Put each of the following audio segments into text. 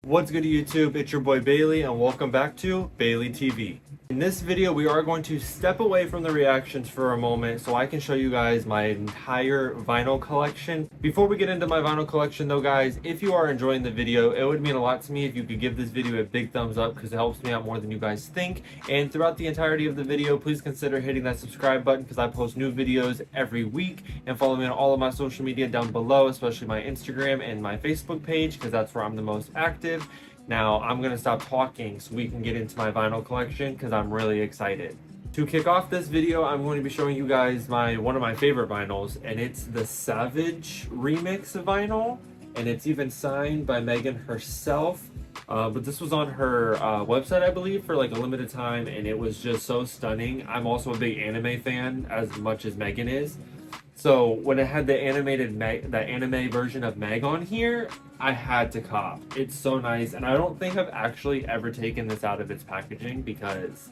What's good YouTube? It's your boy Bailey and welcome back to Bailey TV. In this video we are going to step away from the reactions for a moment so I can show you guys my entire vinyl collection. Before we get into my vinyl collection though guys, if you are enjoying the video, it would mean a lot to me if you could give this video a big thumbs up because it helps me out more than you guys think. And throughout the entirety of the video, please consider hitting that subscribe button because I post new videos every week, and follow me on all of my social media down below, especially my Instagram and my Facebook page because that's where I'm the most active. Now, I'm going to stop talking so we can get into my vinyl collection because I'm really excited. To kick off this video, I'm going to be showing you guys one of my favorite vinyls, and it's the Savage remix vinyl, and it's even signed by Megan herself. But this was on her website, I believe, for like a limited time, and it was just so stunning. I'm also a big anime fan as much as Megan is. So when it had the anime version of Meg on here, I had to cop. It's so nice, and I don't think I've actually ever taken this out of its packaging because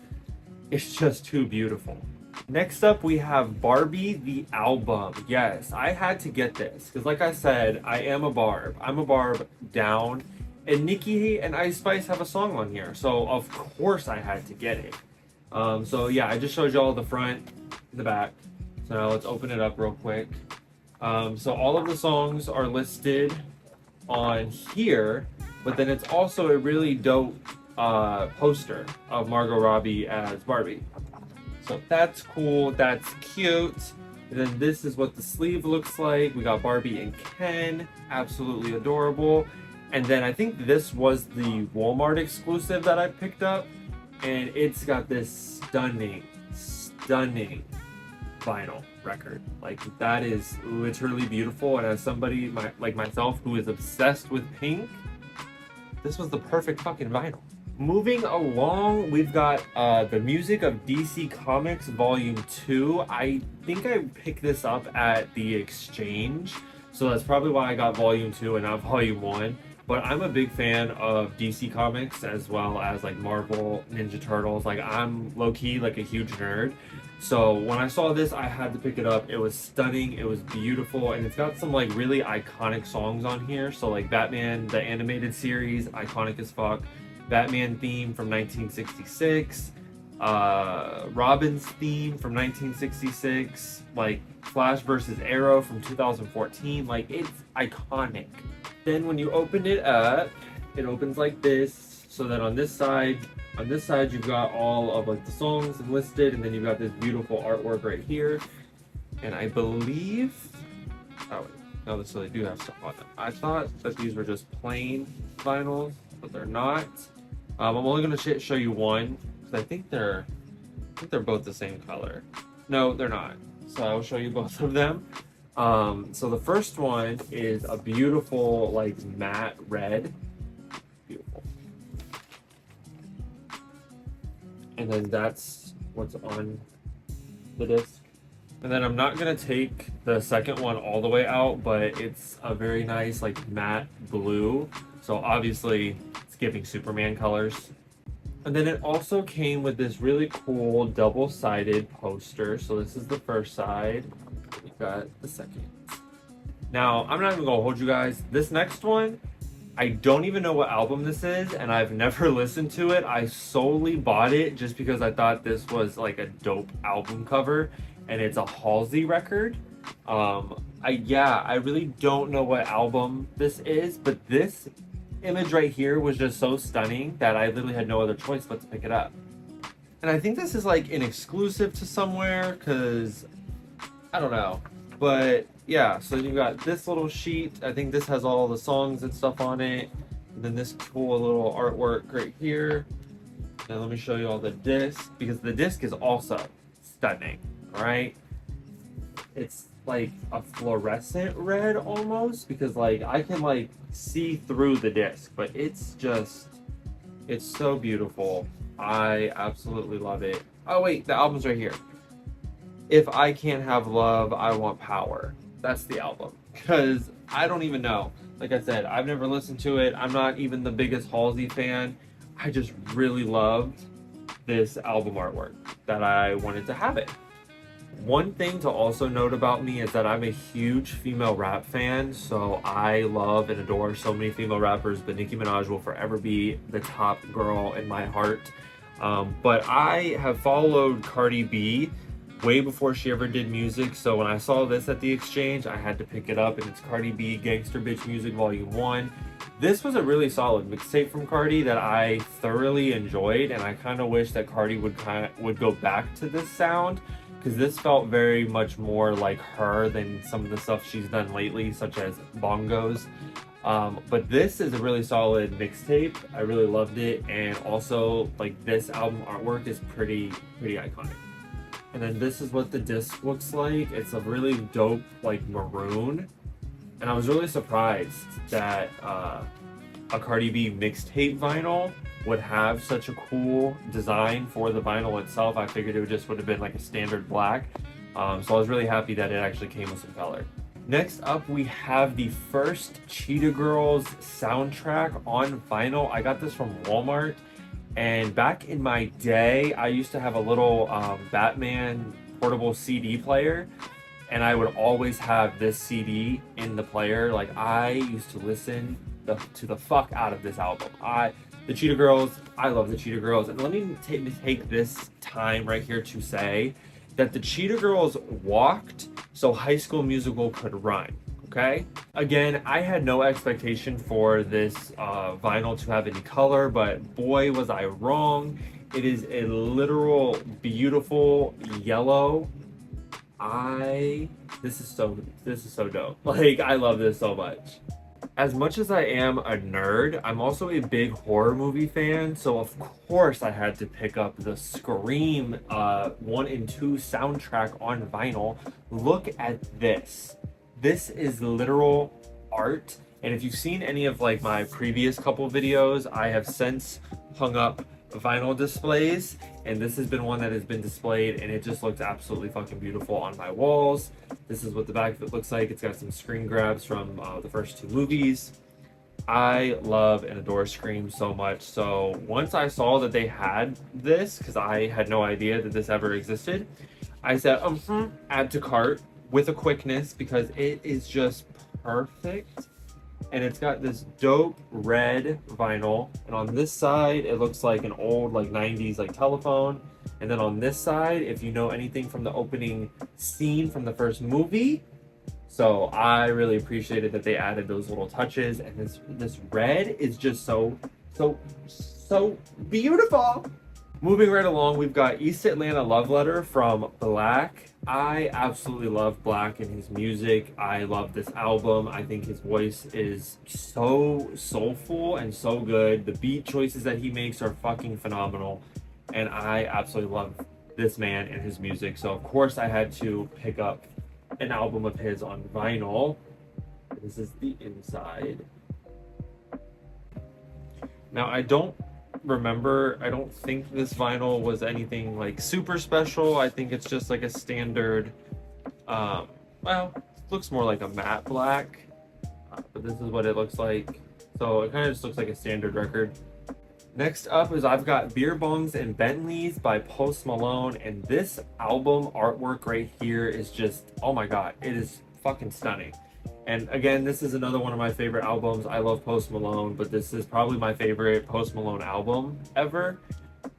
it's just too beautiful. Next up, we have Barbie the album. Yes, I had to get this because, like I said, I am a Barb. I'm a Barb down, and Nicki and Ice Spice have a song on here, so of course I had to get it. So yeah, I just showed y'all the front, the back. So now let's open it up real quick. So all of the songs are listed on here, but then it's also a really dope poster of Margot Robbie as Barbie. So that's cool, that's cute. And then this is what the sleeve looks like. We got Barbie and Ken, absolutely adorable. And then I think this was the Walmart exclusive that I picked up, and it's got this stunning vinyl record. Like, that is literally beautiful, and as somebody like myself who is obsessed with pink, this was the perfect fucking vinyl. Moving along, we've got the Music of DC Comics Volume 2. I think I picked this up at the Exchange, so that's probably why I got Volume 2 and not Volume 1. But I'm a big fan of DC Comics as well as like Marvel, Ninja Turtles. Like, I'm low-key like a huge nerd. So when I saw this, I had to pick it up. It was stunning, it was beautiful, and it's got some like really iconic songs on here. So like Batman, the animated series, iconic as fuck. Batman theme from 1966. Robin's theme from 1966. Like Flash versus Arrow from 2014. Like, it's iconic. Then when you open it up, it opens like this, so that on this side you've got all of like the songs listed, and then you've got this beautiful artwork right here. And I believe, oh wait, no, this really do have stuff on them. I thought that these were just plain vinyls, but they're not. I'm only gonna show you one because I think they're both the same color. No, they're not. So I'll show you both of them. So the first one is a beautiful like matte red. Beautiful. And then that's what's on the disc. And then I'm not gonna take the second one all the way out, but it's a very nice like matte blue. So obviously it's giving Superman colors. And then it also came with this really cool double-sided poster. So this is the first side. We got the second. Now, I'm not even gonna hold you guys. This next one, I don't even know what album this is, and I've never listened to it. I solely bought it just because I thought this was like a dope album cover, and it's a Halsey record. I really don't know what album this is, but this image right here was just so stunning that I literally had no other choice but to pick it up. And I think this is like an exclusive to somewhere, because I don't know. But yeah, so you got this little sheet. I think this has all the songs and stuff on it. And then this cool little artwork right here. Now let me show you all the disc, because the disc is also stunning, all right? It's like a fluorescent red almost, because like I can like see through the disc, but it's so beautiful. I absolutely love it. Oh wait, the album's right here. If I Can't Have Love, I Want Power. That's the album. Because I don't even know. Like I said, I've never listened to it. I'm not even the biggest Halsey fan. I just really loved this album artwork that I wanted to have it. One thing to also note about me is that I'm a huge female rap fan, so I love and adore so many female rappers, but Nicki Minaj will forever be the top girl in my heart. But I have followed Cardi B way before she ever did music, so when I saw this at the exchange, I had to pick it up, and it's Cardi B Gangster Bitch Music Volume 1. This was a really solid mixtape from Cardi that I thoroughly enjoyed, and I kind of wish that Cardi would go back to this sound, because this felt very much more like her than some of the stuff she's done lately, such as bongos. But this is a really solid mixtape. I really loved it, and also like this album artwork is pretty iconic. And then this is what the disc looks like. It's a really dope like maroon, and I was really surprised that a Cardi B mixtape vinyl would have such a cool design for the vinyl itself. I figured it would have been like a standard black, so I was really happy that it actually came with some color. Next up, we have the first Cheetah Girls soundtrack on vinyl. I got this from Walmart, and back in my day, I used to have a little Batman portable CD player, and I would always have this CD in the player. Like, I used to listen to the fuck out of this album. The Cheetah Girls, I love the Cheetah Girls. And let me take this time right here to say that the Cheetah Girls walked so High School Musical could run, okay? Again, I had no expectation for this vinyl to have any color, but boy was I wrong. It is a literal beautiful yellow. This is so dope. Like, I love this so much. As much as I am a nerd, I'm also a big horror movie fan, so of course I had to pick up the Scream 1 and 2 soundtrack on vinyl. Look at this. This is literal art, and if you've seen any of like my previous couple videos, I have since hung up vinyl displays, and this has been one that has been displayed, and it just looks absolutely fucking beautiful on my walls. This is what the back of it looks like. It's got some screen grabs from the first 2 movies. I love and adore Scream so much, so once I saw that they had this, because I had no idea that this ever existed, I said add to cart with a quickness, because it is just perfect. And it's got this dope red vinyl, and on this side it looks like an old like 90s like telephone, and then on this side, if you know anything from the opening scene from the first movie, so I really appreciated that they added those little touches. And this red is just so beautiful. Moving right along, we've got East Atlanta Love Letter from Black. I absolutely love Black and his music. I love this album. I think his voice is so soulful and so good. The beat choices that he makes are fucking phenomenal. And I absolutely love this man and his music. So of course I had to pick up an album of his on vinyl. This is the inside. Now I don't think this vinyl was anything like super special. I think it's just like a standard, well, it looks more like a matte black, but this is what it looks like. So it kind of just looks like a standard record. Next up is I've got Beer Bongs and Bentleys by Post Malone, and this album artwork right here is just, oh my god, it is fucking stunning. And again, this is another one of my favorite albums. I love Post Malone, but this is probably my favorite Post Malone album ever.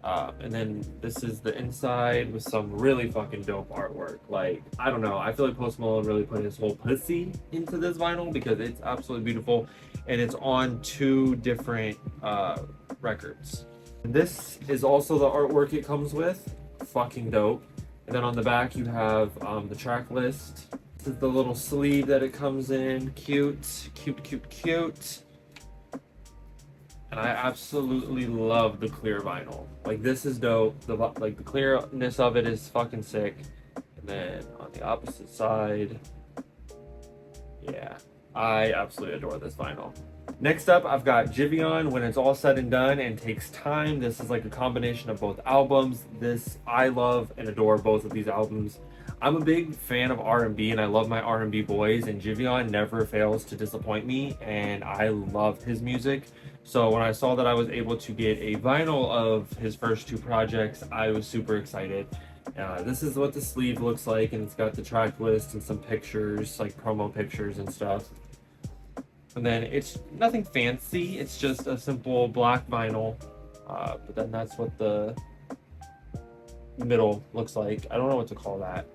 And then this is the inside with some really fucking dope artwork. Like, I don't know, I feel like Post Malone really put his whole pussy into this vinyl, because it's absolutely beautiful, and it's on 2 different records. And this is also the artwork it comes with. Fucking dope. And then on the back you have the track list. This is the little sleeve that it comes in. Cute. And I absolutely love the clear vinyl. Like, this is dope. The clearness of it is fucking sick. And then on the opposite side, yeah, I absolutely adore this vinyl. Next up, I've got Jivion, When It's All Said and Done and Takes Time. This is like a combination of both albums. I love and adore both of these albums. I'm a big fan of R&B, and I love my R&B boys, and Jivion never fails to disappoint me, and I love his music. So when I saw that I was able to get a vinyl of his first 2 projects, I was super excited. This is what the sleeve looks like, and it's got the track list and some pictures, like promo pictures and stuff. And then it's nothing fancy, it's just a simple black vinyl. But then that's what the middle looks like. I don't know what to call that,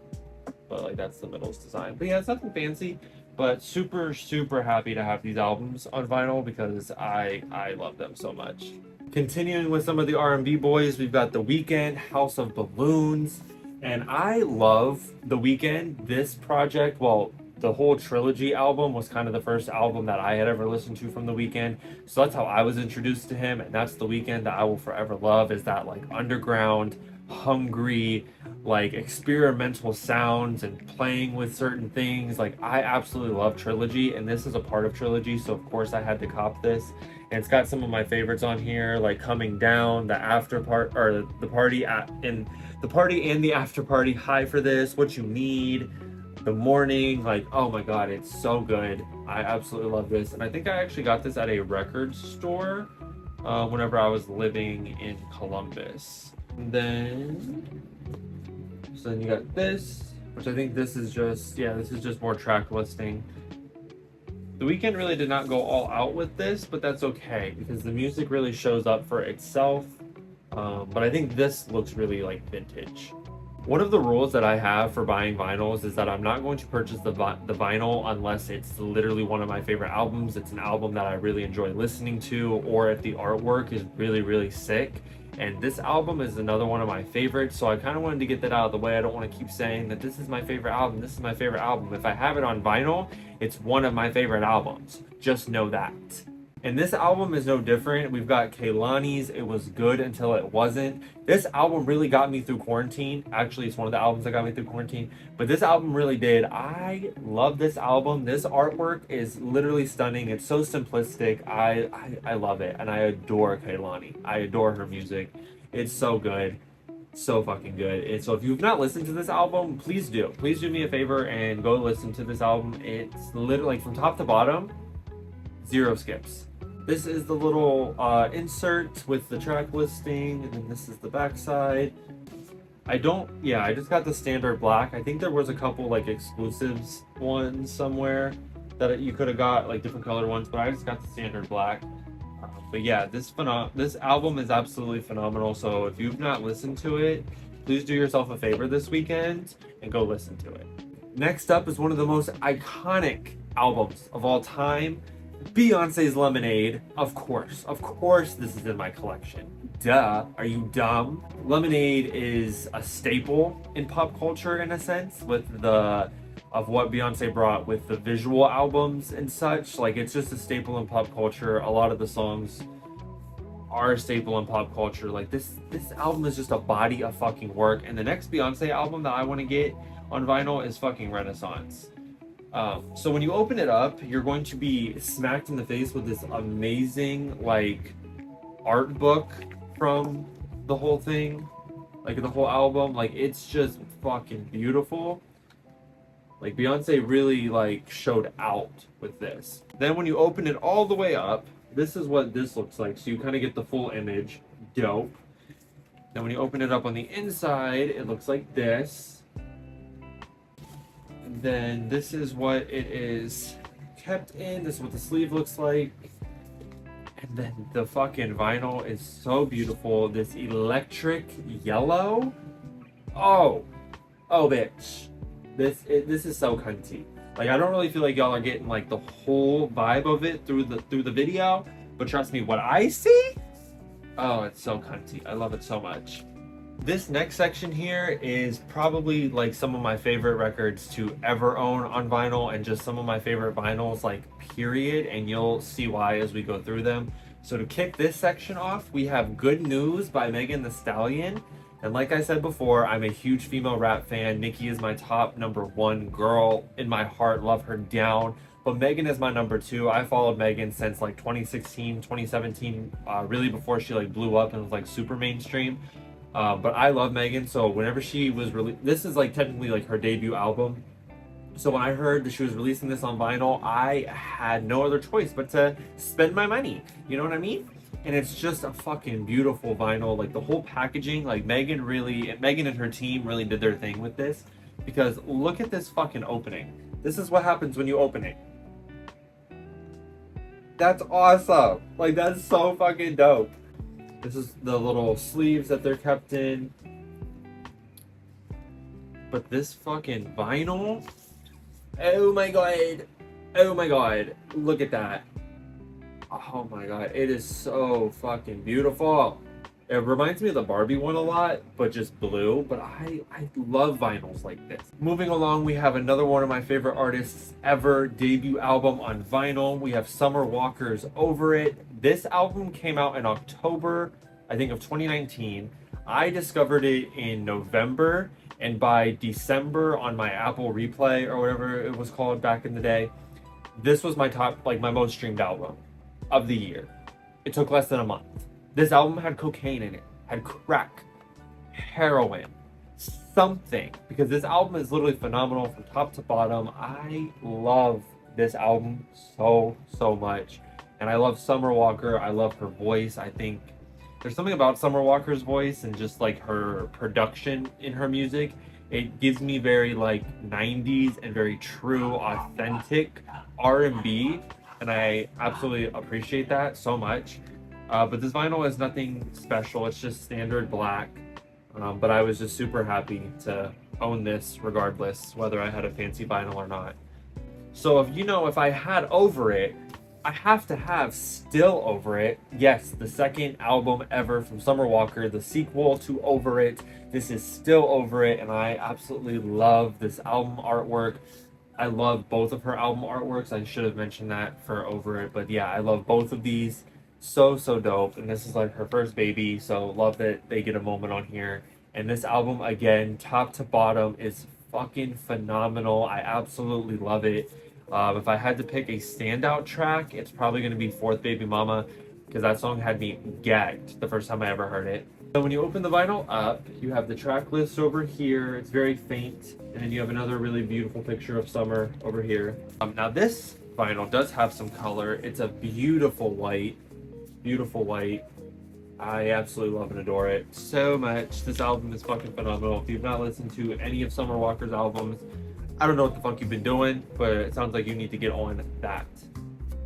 but like that's the middle's design. But yeah, it's nothing fancy, but super, super happy to have these albums on vinyl because I love them so much. Continuing with some of the R&B boys, we've got The Weeknd, House of Balloons, and I love The Weeknd. This project, well, the whole trilogy album was kind of the first album that I had ever listened to from The Weeknd. So that's how I was introduced to him, and that's The Weeknd that I will forever love, is that like underground, hungry, like experimental sounds and playing with certain things. Like I absolutely love Trilogy, and this is a part of Trilogy, so of course I had to cop this. And it's got some of my favorites on here, like Coming Down, the after part, or the party in the party and the after party. High for This, What You Need, The Morning. Like, oh my god, it's so good. I absolutely love this, and I think I actually got this at a record store whenever I was living in Columbus. And then, so then you got this, which I think this is just, yeah, this is just more track listing. The Weeknd really did not go all out with this, but that's okay because the music really shows up for itself. But I think this looks really like vintage. One of the rules that I have for buying vinyls is that I'm not going to purchase the vinyl unless it's literally one of my favorite albums. It's an album that I really enjoy listening to, or if the artwork is really, really sick. And this album is another one of my favorites, so I kind of wanted to get that out of the way. I don't want to keep saying that this is my favorite album, this is my favorite album. If I have it on vinyl, it's one of my favorite albums. Just know that. And this album is no different. We've got Kehlani's It Was Good Until It Wasn't. This album really got me through quarantine. Actually, it's one of the albums that got me through quarantine. But this album really did. I love this album. This artwork is literally stunning. It's so simplistic. I love it. And I adore Kehlani. I adore her music. It's so good. So fucking good. And so if you've not listened to this album, please do. Please do me a favor and go listen to this album. It's literally, like, from top to bottom, 0 skips. This is the little insert with the track listing, and then this is the back side. I just got the standard black. I think there was a couple like exclusives ones somewhere that you could have got, like different colored ones, but I just got the standard black. But yeah, this album is absolutely phenomenal. So if you've not listened to it, please do yourself a favor this weekend and go listen to it. Next up is one of the most iconic albums of all time. Beyonce's Lemonade. Of course this is in my collection. Duh, are you dumb? Lemonade is a staple in pop culture in a sense, with of what Beyonce brought with the visual albums and such. Like, it's just a staple in pop culture. A lot of the songs are a staple in pop culture. Like, this album is just a body of fucking work. And the next Beyonce album that I want to get on vinyl is fucking Renaissance. So when you open it up, you're going to be smacked in the face with this amazing, like, art book from the whole thing, like the whole album. Like, it's just fucking beautiful. Like, Beyonce really, like, showed out with this. Then when you open it all the way up, this is what this looks like. So you kind of get the full image. Dope. Then when you open it up on the inside, it looks like this. Then this is what it is kept in. This is what the sleeve looks like. And then the fucking vinyl is so beautiful. This electric yellow. Oh bitch. This is so cunty. Like, I don't really feel like y'all are getting like the whole vibe of it through the video, but trust me, what I see, oh, it's so cunty. I love it so much. This next section here is probably like some of my favorite records to ever own on vinyl, and just some of my favorite vinyls, like, period, and you'll see why as we go through them. So to kick this section off, we have Good News by Megan Thee Stallion. And like I said before, I'm a huge female rap fan. Nicki is my top #1 girl in my heart, love her down. But Megan is my #2. I followed Megan since like 2016, 2017, really before she like blew up and was like super mainstream. But I love Megan, so whenever she was this is like technically like her debut album. So when I heard that she was releasing this on vinyl, I had no other choice but to spend my money. You know what I mean? and it's just a fucking beautiful vinyl. Like the whole packaging, like Megan and her team really did their thing with this, because look at this fucking opening. This is what happens when you open it. That's awesome. Like that's so fucking dope. This is the little sleeves that they're kept in. But this fucking vinyl, oh my god. Oh my god. Look at that. Oh my god, it is so fucking beautiful. It reminds me of the Barbie one a lot, but just blue. But I love vinyls like this. Moving along, we have another one of my favorite artists ever debut album on vinyl. We have Summer Walker's Over It. This album came out in October, I think, of 2019. I discovered it in November, and by December on my Apple Replay or whatever it was called back in the day, this was my top, like my most streamed album of the year. It took less than a month. This album had cocaine in it, had crack, heroin, something, because this album is literally phenomenal from top to bottom. I love this album so much, and I love Summer Walker. I love her voice. I think there's something about Summer Walker's voice and just like her production in her music. It gives me very like 90s and very true, authentic R&B, and I absolutely appreciate that so much. But this vinyl is nothing special. It's just standard black. But I was just super happy to own this regardless, whether I had a fancy vinyl or not. So if I had Over It, I have to have Still Over It. Yes, the second album ever from Summer Walker, the sequel to Over It. This is Still Over It, and I absolutely love this album artwork. I love both of her album artworks. I should have mentioned that for Over It, but yeah, I love both of these. So dope, and this is like her first baby, so love that they get a moment on here. And this album, again, top to bottom, is fucking phenomenal. I absolutely love it. If I had to pick a standout track, it's probably going to be Fourth Baby Mama, because that song had me gagged the first time I ever heard it. So when you open the vinyl up, you have the track list over here. It's very faint, and then you have another really beautiful picture of Summer over here. Now this vinyl does have some color. It's a beautiful white. Beautiful white. I absolutely love and adore it so much. This album is fucking phenomenal. If you've not listened to any of Summer Walker's albums, I don't know what the fuck you've been doing, but it sounds like you need to get on that.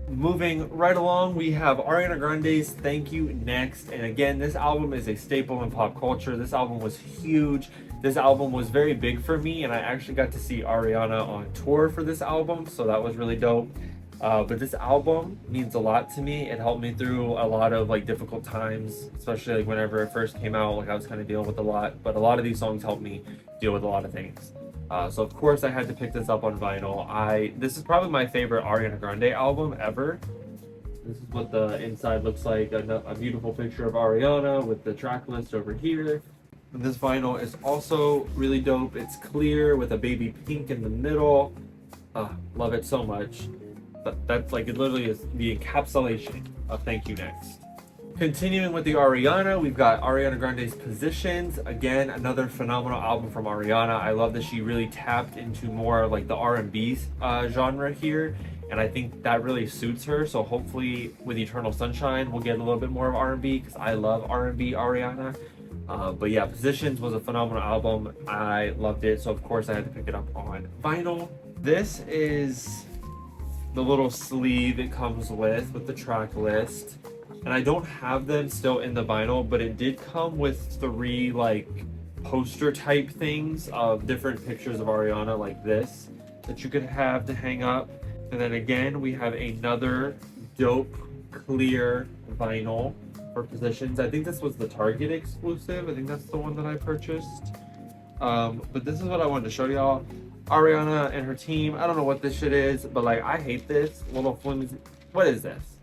Moving right along, we have Ariana Grande's Thank You next. And again, this album is a staple in pop culture. This album was huge. This album was very big for me, and I actually got to see Ariana on tour for this album, so that was really dope. But this album means a lot to me. It helped me through a lot of like difficult times, especially like whenever it first came out. Like I was kind of dealing with a lot, but a lot of these songs helped me deal with a lot of things. So of course I had to pick this up on vinyl. This is probably my favorite Ariana Grande album ever. This is what the inside looks like. A beautiful picture of Ariana with the track list over here. And this vinyl is also really dope. It's clear with a baby pink in the middle. Love it so much. That's like, it literally is the encapsulation of Thank You Next. Continuing with the Ariana, we've got Ariana Grande's Positions. Again, another phenomenal album from Ariana. I love that she really tapped into more like the R&B genre here, and I think that really suits her. So hopefully with Eternal Sunshine, we'll get a little bit more of R&B, because I love R&B Ariana. But yeah, Positions was a phenomenal album. I loved it, so of course I had to pick it up on vinyl. This is the little sleeve it comes with the track list, and I don't have them still in the vinyl, but it did come with 3 like poster type things of different pictures of Ariana like this that you could have to hang up. And then again, we have another dope clear vinyl for Positions. I think this was the Target exclusive. I think that's the one that I purchased. But this is what I wanted to show y'all. Ariana and her team, I don't know what this shit is, but like I hate this little flimsy. What is this?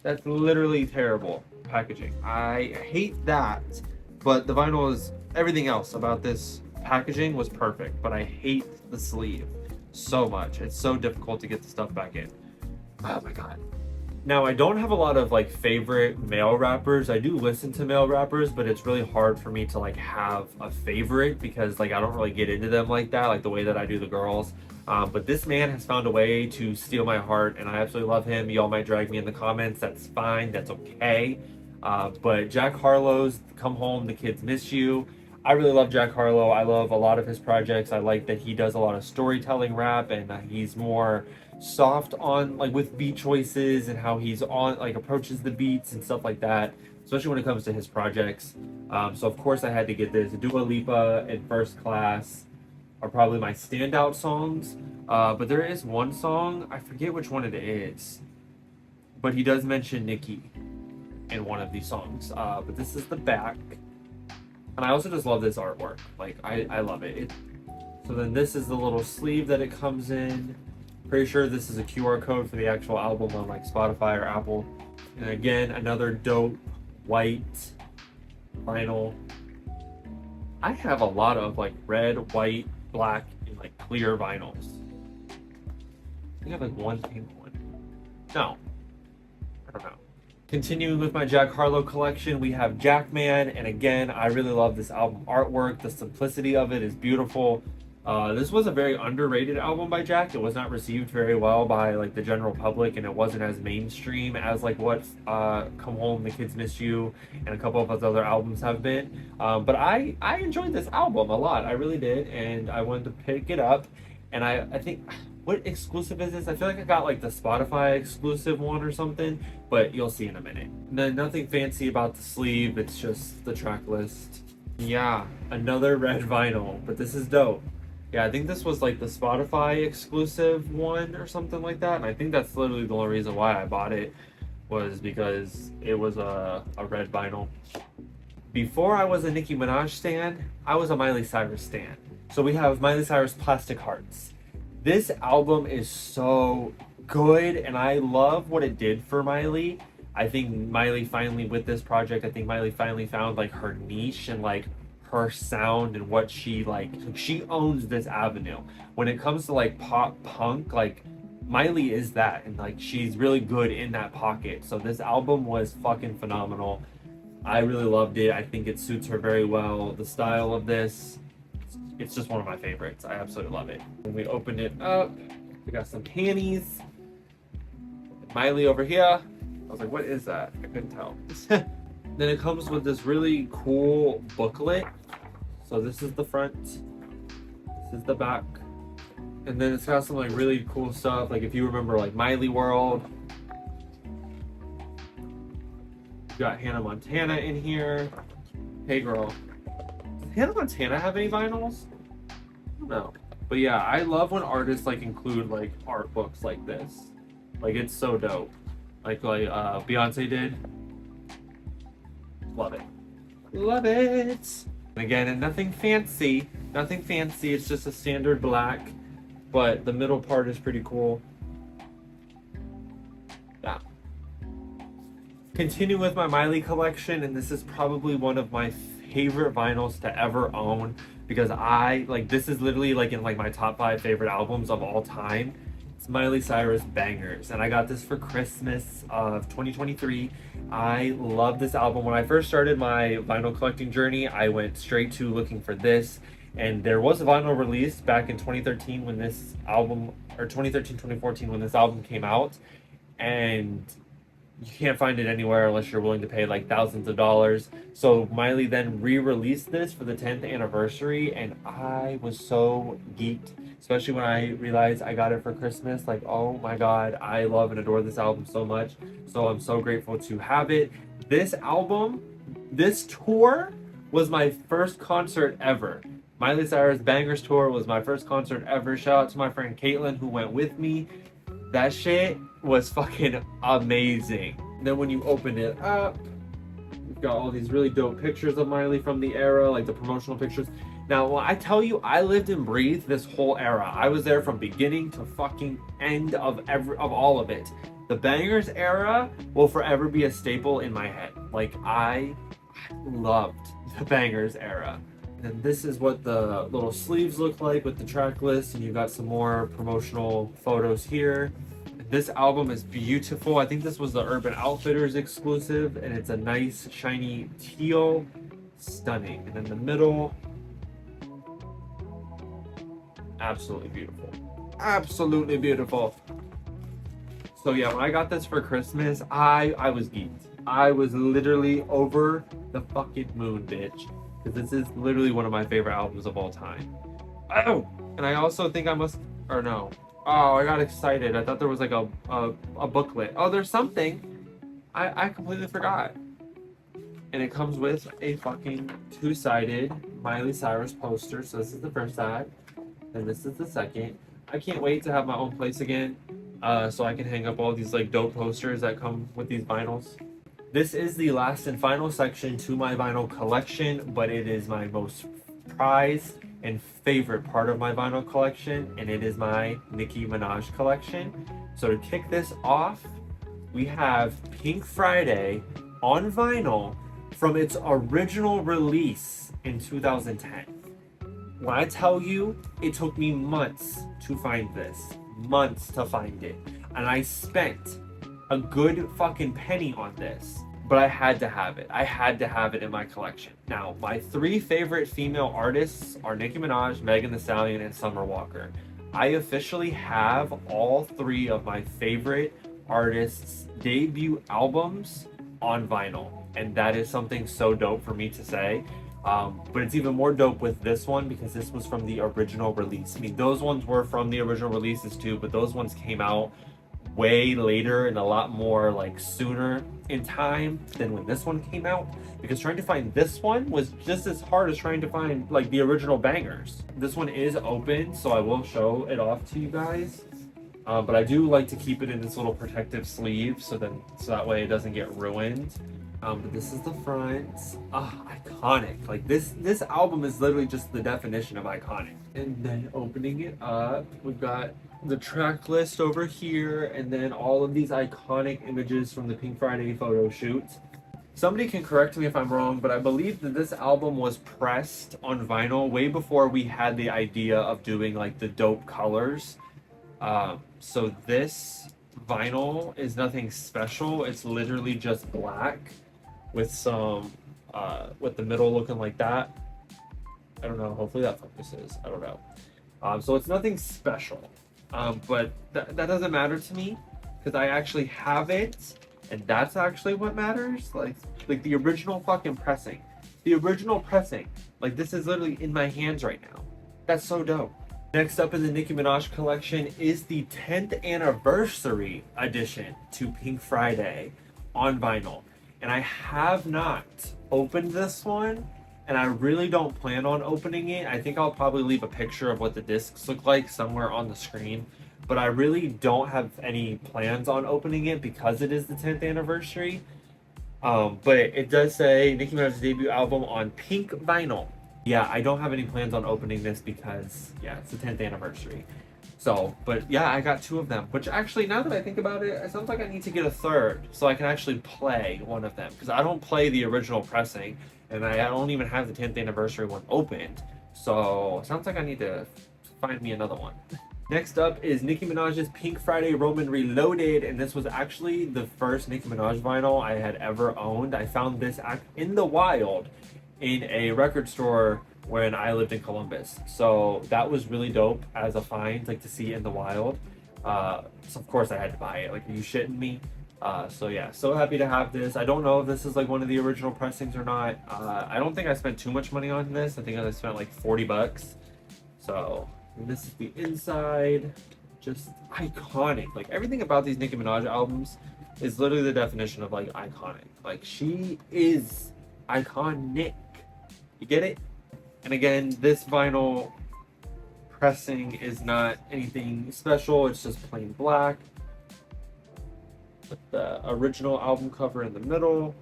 That's literally terrible packaging. I hate that. But the vinyl is, everything else about this packaging was perfect, but I hate the sleeve so much. It's so difficult to get the stuff back in. Oh my god. Now, I don't have a lot of like favorite male rappers. I do listen to male rappers, but it's really hard for me to like have a favorite, because like I don't really get into them like that, like the way that I do the girls. But this man has found a way to steal my heart, and I absolutely love him. Y'all might drag me in the comments. That's fine. That's okay. But Jack Harlow's Come Home, The Kids Miss You. I really love Jack Harlow. I love a lot of his projects. I like that he does a lot of storytelling rap, and he's more soft on like with beat choices and how he's on like approaches the beats and stuff like that, especially when it comes to his projects. So of course I had to get this. Dua Lipa and First Class are probably my standout songs. But there is one song, I forget which one it is, but he does mention Nicki in one of these songs. But this is the back. And I also just love this artwork. Like, I love it. So then this is the little sleeve that it comes in. Pretty sure this is a QR code for the actual album on like Spotify or Apple. And again, another dope white vinyl. I have a lot of like red, white, black, and like clear vinyls. I think I have like one pink one. No. I don't know. Continuing with my Jack Harlow collection, we have Jackman, and again, I really love this album artwork. The simplicity of it is beautiful. This was a very underrated album by Jack. It was not received very well by like the general public, and it wasn't as mainstream as like what Come Home, The Kids Miss You, and a couple of his other albums have been. But I enjoyed this album a lot. I really did, and I wanted to pick it up. And I think, what exclusive is this? I feel like I got like the Spotify exclusive one or something, but you'll see in a minute. Nothing fancy about the sleeve, it's just the track list. Yeah, another red vinyl, but this is dope. Yeah, I think this was like the Spotify exclusive one or something like that, and I think that's literally the only reason why I bought it, was because it was a red vinyl. Before I was a Nicki Minaj stan, I was a Miley Cyrus stan. So we have Miley Cyrus Plastic Hearts. This album is so good, and I love what it did for Miley. I think Miley finally, with this project, I think Miley finally found like her niche and like her sound and what she like. She owns this avenue. When it comes to like pop punk, like Miley is that, and like she's really good in that pocket. So this album was fucking phenomenal. I really loved it. I think it suits her very well. The style of this, it's just one of my favorites. I absolutely love it. When we opened it up, we got some panties. Miley over here. I was like, what is that? I couldn't tell. Then it comes with this really cool booklet. So this is the front. This is the back. And then it's got some like really cool stuff. Like if you remember like Miley World. We got Hannah Montana in here. Hey girl. Hannah Montana have any vinyls? No. But yeah, I love when artists like include like art books like this. Like it's so dope. Like Beyonce did. Love it. Love it. And again, and nothing fancy. Nothing fancy. It's just a standard black. But the middle part is pretty cool. Yeah. Continue with my Miley collection, and this is probably one of my favorite vinyls to ever own, because I like, this is literally like in like my top 5 favorite albums of all time. It's Miley Cyrus Bangers, and I got this for Christmas of 2023. I love this album. When I first started my vinyl collecting journey, I went straight to looking for this, and there was a vinyl release back in 2013 when this album, or 2013-2014 when this album came out, and you can't find it anywhere unless you're willing to pay like thousands of dollars. So Miley then re-released this for the 10th anniversary, and I was so geeked, especially when I realized I got it for Christmas. Like, oh my god, I love and adore this album so much. So I'm so grateful to have it. This album, this tour was my first concert ever. Miley Cyrus Bangers Tour was my first concert ever. Shout out to my friend Caitlin who went with me. That shit was fucking amazing. And then when you open it up, you've got all these really dope pictures of Miley from the era, like the promotional pictures. Now, when I tell you, I lived and breathed this whole era. I was there from beginning to fucking end of all of it. The Bangers era will forever be a staple in my head. Like, I loved the Bangers era. And this is what the little sleeves look like with the track list, and you've got some more promotional photos here. This album is beautiful. I think this was the Urban Outfitters exclusive, and it's a nice shiny teal. Stunning. And in the middle, absolutely beautiful. Absolutely beautiful. So yeah, when I got this for Christmas, I was geeked. I was literally over the fucking moon, bitch. Because this is literally one of my favorite albums of all time. Oh! And I also think I must, or no. Oh, I got excited. I thought there was like a booklet. Oh, there's something. I completely forgot. And it comes with a fucking two-sided Miley Cyrus poster. So this is the first side, and this is the second. I can't wait to have my own place again, so I can hang up all these like dope posters that come with these vinyls. This is the last and final section to my vinyl collection, but it is my most prized and favorite part of my vinyl collection, and it is my Nicki Minaj collection. So to kick this off, we have Pink Friday on vinyl from its original release in 2010. When I tell you, it took me months to find this, months to find it. And I spent a good fucking penny on this, but I had to have it. I had to have it in my collection. Now, my three favorite female artists are Nicki Minaj, Megan Thee Stallion, and Summer Walker. I officially have all three of my favorite artists' debut albums on vinyl, and that is something so dope for me to say. But it's even more dope with this one because this was from the original release. I mean, those ones were from the original releases too, but those ones came out way later and a lot more like sooner in time than when this one came out, because trying to find this one was just as hard as trying to find like the original bangers. This one is open, so I will show it off to you guys. But I do like to keep it in this little protective sleeve so that way it doesn't get ruined. But this is the front. Iconic. Like this album is literally just the definition of iconic. And then opening it up, we've got the track list over here, and then all of these iconic images from the Pink Friday photo shoot. Somebody can correct me if I'm wrong, but I believe that this album was pressed on vinyl way before we had the idea of doing like the dope colors. So this vinyl is nothing special. It's literally just black with some, with the middle looking like that. I don't know. Hopefully that focuses. I don't know. So it's nothing special. But that doesn't matter to me because I actually have it, and that's actually what matters. Like the original fucking pressing. The original pressing. Like this is literally in my hands right now. That's so dope. Next up in the Nicki Minaj collection is the 10th anniversary edition to Pink Friday on vinyl. And I have not opened this one, and I really don't plan on opening it. I think I'll probably leave a picture of what the discs look like somewhere on the screen, but I really don't have any plans on opening it because it is the 10th anniversary. But it does say Nicki Minaj's debut album on pink vinyl. Yeah, I don't have any plans on opening this because, yeah, it's the 10th anniversary. So, but yeah, I got two of them, which actually, now that I think about it, it sounds like I need to get a third so I can actually play one of them, because I don't play the original pressing, and I don't even have the 10th anniversary one opened. So, it sounds like I need to find me another one. Next up is Nicki Minaj's Pink Friday Roman Reloaded, and this was actually the first Nicki Minaj vinyl I had ever owned. I found this in the wild in a record store when I lived in Columbus. So that was really dope as a find, like to see in the wild. So of course I had to buy it. Like, are you shitting me? So yeah, so happy to have this. I don't know if this is like one of the original pressings or not. I don't think I spent too much money on this. I think I spent like 40 bucks. So this is the inside. Just iconic. Like everything about these Nicki Minaj albums is literally the definition of like iconic. Like she is iconic. You get it? And again, this vinyl pressing is not anything special. It's just plain black with the original album cover in the middle.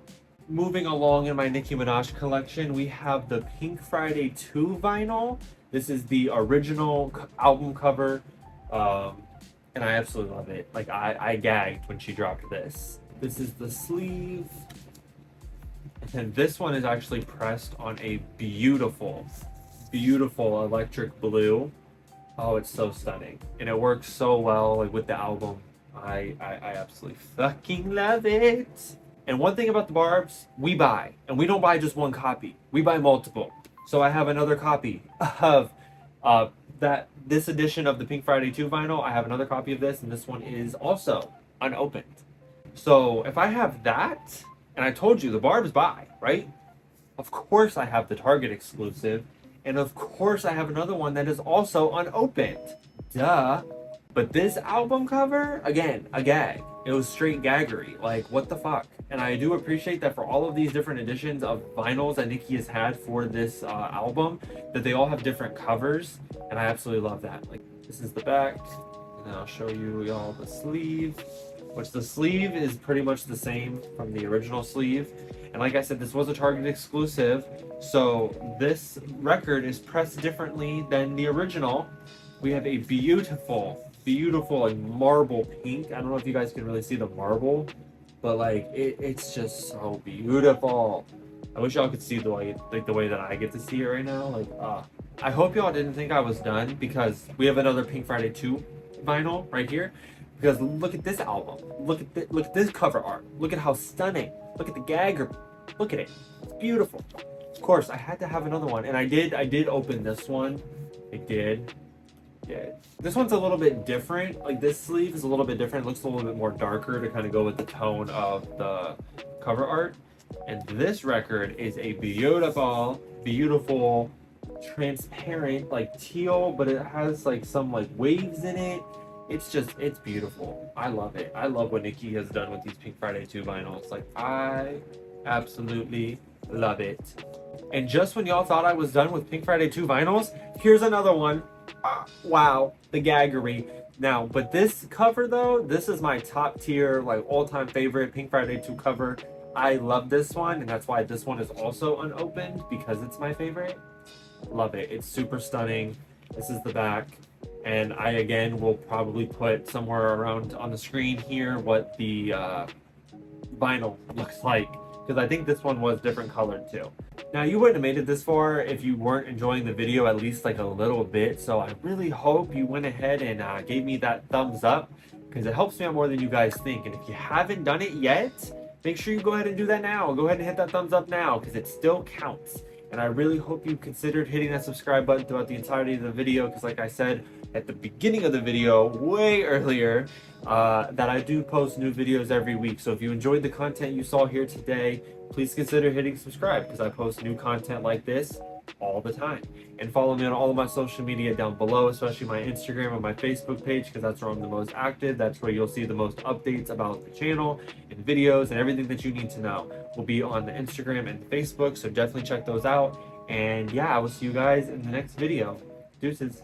Moving along in my Nicki Minaj collection, we have the Pink Friday 2 vinyl. This is the original album cover, and I absolutely love it. Like I gagged when she dropped this. This is the sleeve. And this one is actually pressed on a beautiful, beautiful electric blue. Oh, it's so stunning. And it works so well like with the album. I absolutely fucking love it. And one thing about the Barbs, we buy. And we don't buy just one copy. We buy multiple. So I have another copy of this edition of the Pink Friday 2 vinyl. I have another copy of this, and this one is also unopened. So if I have that, and And I told you the Barb's buy, right? Of course I have the Target exclusive. And of course I have another one that is also unopened. Duh. But this album cover, again, a gag. It was straight gaggery. Like, what the fuck? And I do appreciate that for all of these different editions of vinyls that Nicki has had for this album, that they all have different covers. And I absolutely love that. Like, this is the back. And then I'll show you y'all the sleeve. Which the sleeve is pretty much the same from the original sleeve. And like I said, this was a Target exclusive. So this record is pressed differently than the original. We have a beautiful like marble pink. I don't know if you guys can really see the marble, but like it's just so beautiful. I wish y'all could see the way that I get to see it right now. Like I hope y'all didn't think I was done, because we have another Pink Friday 2 vinyl right here. Because look at this album. Look at this cover art. Look at how stunning. Look at the gagger. Look at it. It's beautiful. Of course, I had to have another one, and I did open this one. I did. Yeah. This one's a little bit different. Like, this sleeve is a little bit different. It looks a little bit more darker to kind of go with the tone of the cover art. And this record is a beautiful, transparent, like teal, but it has like some like waves in it. It's beautiful. I love it. I love what Nicki has done with these Pink Friday 2 vinyls. Like, I absolutely love it. And just when y'all thought I was done with Pink Friday 2 vinyls, here's another one. Wow, the gaggery. Now, but this cover though, this is my top tier, like all-time favorite Pink Friday 2 cover. I love this one, and that's why this one is also unopened, because it's my favorite. Love it. It's super stunning. This is the back. And I, again, will probably put somewhere around on the screen here what the vinyl looks like, because I think this one was different colored too. Now, you wouldn't have made it this far if you weren't enjoying the video at least like a little bit, so I really hope you went ahead and gave me that thumbs up, because it helps me out more than you guys think. And if you haven't done it yet, make sure you go ahead and do that now. Go ahead and hit that thumbs up now, because it still counts. And I really hope you considered hitting that subscribe button throughout the entirety of the video, because like I said at the beginning of the video, way earlier, that I do post new videos every week. So if you enjoyed the content you saw here today, please consider hitting subscribe, because I post new content like this all the time. And follow me on all of my social media down below, especially my Instagram and my Facebook page, because that's where I'm the most active. That's where you'll see the most updates about the channel and videos, and everything that you need to know will be on the Instagram and Facebook. So definitely check those out. And yeah, I will see you guys in the next video. Deuces.